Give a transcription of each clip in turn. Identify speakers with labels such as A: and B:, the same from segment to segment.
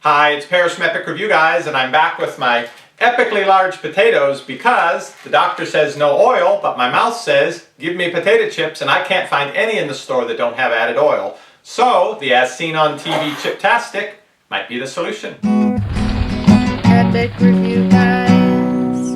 A: Hi, it's Paris from Epic Review Guys, and I'm back with my epically large potatoes because the doctor says no oil, but my mouth says give me potato chips, and I can't find any in the store that don't have added oil. So the as seen on TV Chip-Tastic might be the solution.
B: Epic Review Guys.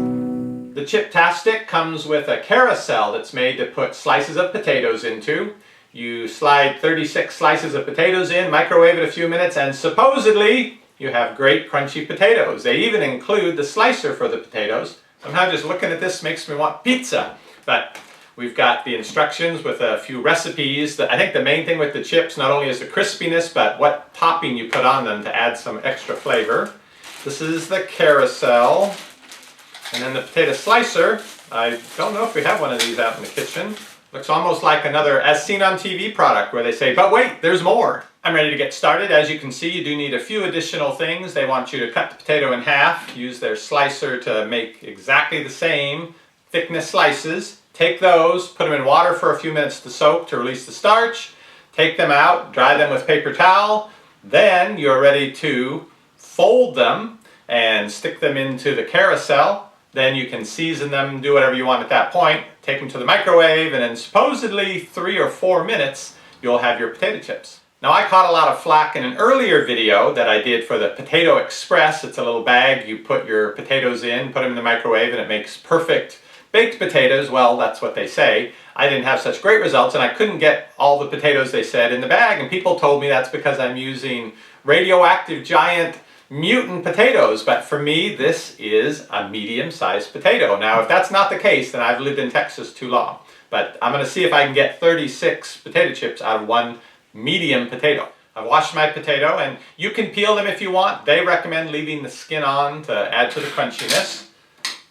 A: The Chip-Tastic comes with a carousel that's made to put slices of potatoes into. You slide 36 slices of potatoes in, microwave it a few minutes, and supposedly you have great crunchy potatoes. They even include the slicer for the potatoes. Somehow just looking at this makes me want pizza. But we've got the instructions with a few recipes. I think the main thing with the chips not only is the crispiness, but what topping you put on them to add some extra flavor. This is the carousel. And then the potato slicer. I don't know if we have one of these out in the kitchen. Looks almost like another as seen on TV product where they say, but wait, there's more. I'm ready to get started. As you can see, you do need a few additional things. They want you to cut the potato in half, use their slicer to make exactly the same thickness slices. Take those, put them in water for a few minutes to soak to release the starch. Take them out, dry them with paper towel. Then you're ready to fold them and stick them into the carousel. Then you can season them, do whatever you want at that point. Take them to the microwave, and in supposedly 3 or 4 minutes, you'll have your potato chips. Now, I caught a lot of flack in an earlier video that I did for the Potato Express. It's a little bag, you put your potatoes in, put them in the microwave, and it makes perfect baked potatoes. Well, that's what they say. I didn't have such great results, and I couldn't get all the potatoes they said in the bag, and people told me that's because I'm using radioactive giant mutant potatoes, but for me this is a medium-sized potato. Now if that's not the case, then I've lived in Texas too long. But I'm going to see if I can get 36 potato chips out of one medium potato. I've washed my potato, and you can peel them if you want. They recommend leaving the skin on to add to the crunchiness.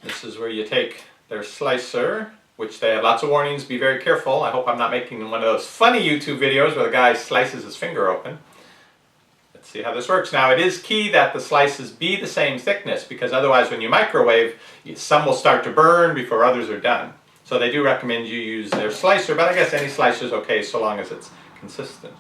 A: This is where you take their slicer, which they have lots of warnings, be very careful. I hope I'm not making one of those funny YouTube videos where the guy slices his finger open. Let's see how this works. Now it is key that the slices be the same thickness, because otherwise when you microwave, some will start to burn before others are done. So they do recommend you use their slicer, but I guess any slicer is okay so long as it's consistent.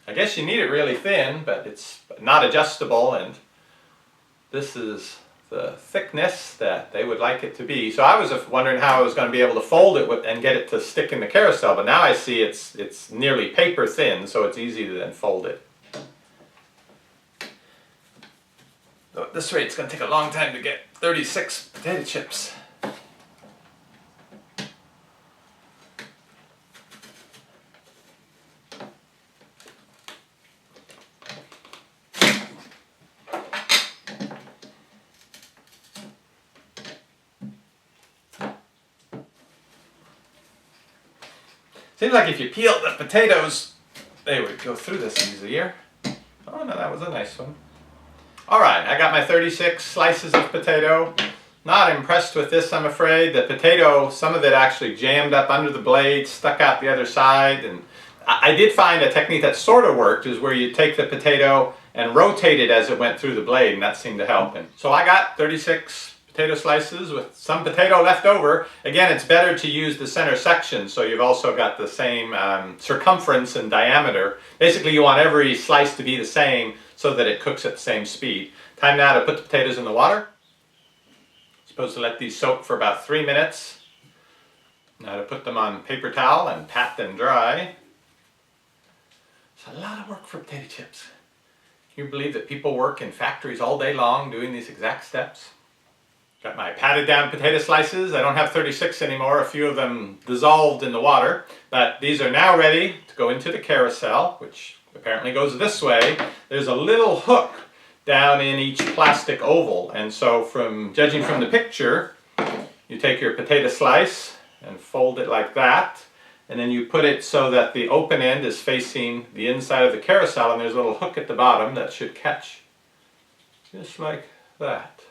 A: I guess you need it really thin, but it's not adjustable, and this is the thickness that they would like it to be. So I was wondering how I was going to be able to fold it and get it to stick in the carousel, but now I see it's nearly paper thin, so it's easy to then fold it. So at this rate, it's going to take a long time to get 36 potato chips. Seems like if you peeled the potatoes, they would go through this easier. Oh no, that was a nice one. Alright, I got my 36 slices of potato. Not impressed with this, I'm afraid. The potato, some of it actually jammed up under the blade, stuck out the other side. And I did find a technique that sort of worked, is where you take the potato and rotate it as it went through the blade, and that seemed to help. And so I got 36 potato slices with some potato left over. Again, it's better to use the center section, so you've also got the same circumference and diameter. Basically, you want every slice to be the same so that it cooks at the same speed. Time now to put the potatoes in the water. Supposed to let these soak for about 3 minutes. Now to put them on paper towel and pat them dry. It's a lot of work for potato chips. Can you believe that people work in factories all day long doing these exact steps? Got my patted down potato slices. I don't have 36 anymore. A few of them dissolved in the water. But these are now ready to go into the carousel, which apparently goes this way. There's a little hook down in each plastic oval. And so judging from the picture, you take your potato slice and fold it like that. And then you put it so that the open end is facing the inside of the carousel, and there's a little hook at the bottom that should catch. Just like that.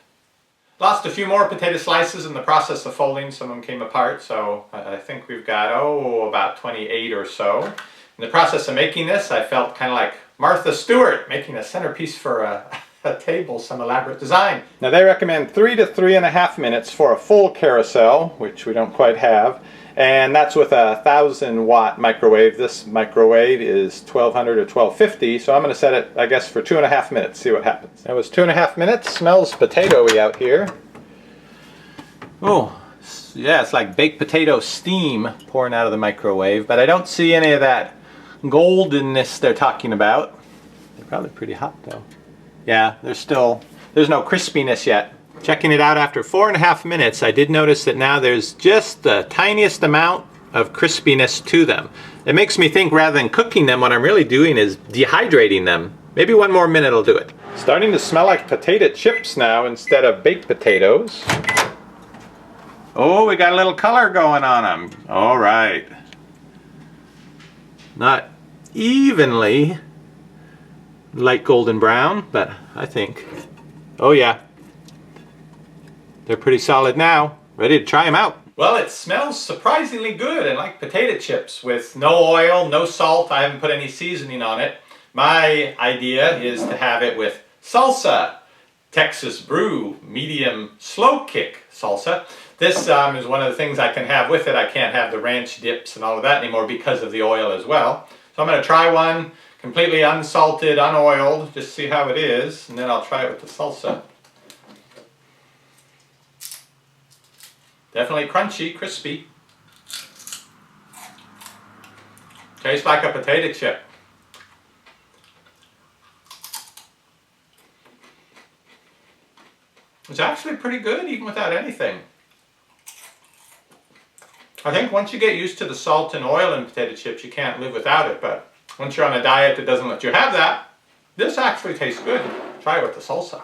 A: Lost a few more potato slices in the process of folding. Some of them came apart, so I think we've got, about 28 or so. In the process of making this, I felt kind of like Martha Stewart making a centerpiece for a a table, some elaborate design. Now they recommend 3 to 3.5 minutes for a full carousel, which we don't quite have, and that's with a 1,000-watt microwave. This microwave is 1200 or 1250, so I'm going to set it, I guess, for 2.5 minutes, see what happens. That was 2.5 minutes. Smells potatoey out here. Oh, yeah, it's like baked potato steam pouring out of the microwave, but I don't see any of that goldenness they're talking about. They're probably pretty hot though. Yeah, there's no crispiness yet. Checking it out after 4.5 minutes, I did notice that now there's just the tiniest amount of crispiness to them. It makes me think rather than cooking them, what I'm really doing is dehydrating them. Maybe 1 more minute will do it. Starting to smell like potato chips now instead of baked potatoes. Oh, we got a little color going on them. All right. Not evenly light golden brown, but I think, oh yeah, they're pretty solid now. Ready to try them out. Well, it smells surprisingly good and like potato chips with no oil, no salt. I haven't put any seasoning on it. My idea is to have it with salsa, Texas brew, medium slow kick salsa. This is one of the things I can have with it. I can't have the ranch dips and all of that anymore because of the oil as well. So I'm going to try one completely unsalted, unoiled, just see how it is, and then I'll try it with the salsa. Definitely crunchy, crispy. Tastes like a potato chip. It's actually pretty good even without anything. I think once you get used to the salt and oil in potato chips, you can't live without it, but once you're on a diet that doesn't let you have that, this actually tastes good. Try it with the salsa.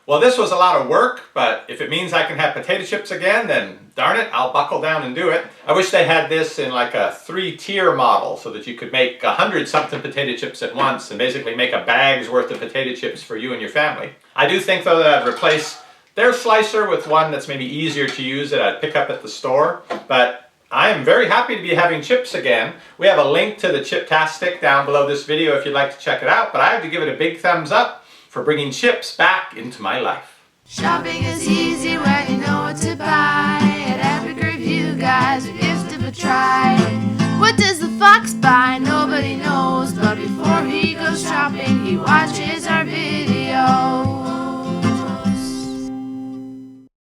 A: Well, this was a lot of work, but if it means I can have potato chips again, then darn it, I'll buckle down and do it. I wish they had this in like a 3-tier model so that you could make 100-something potato chips at once and basically make a bag's worth of potato chips for you and your family. I do think, though, that I'd replace their slicer with one that's maybe easier to use that I'd pick up at the store, but I am very happy to be having chips again. We have a link to the Chip-Tastic down below this video if you'd like to check it out, but I have to give it a big thumbs up for bringing chips back into my life.
B: Shopping is easy when you know what to buy.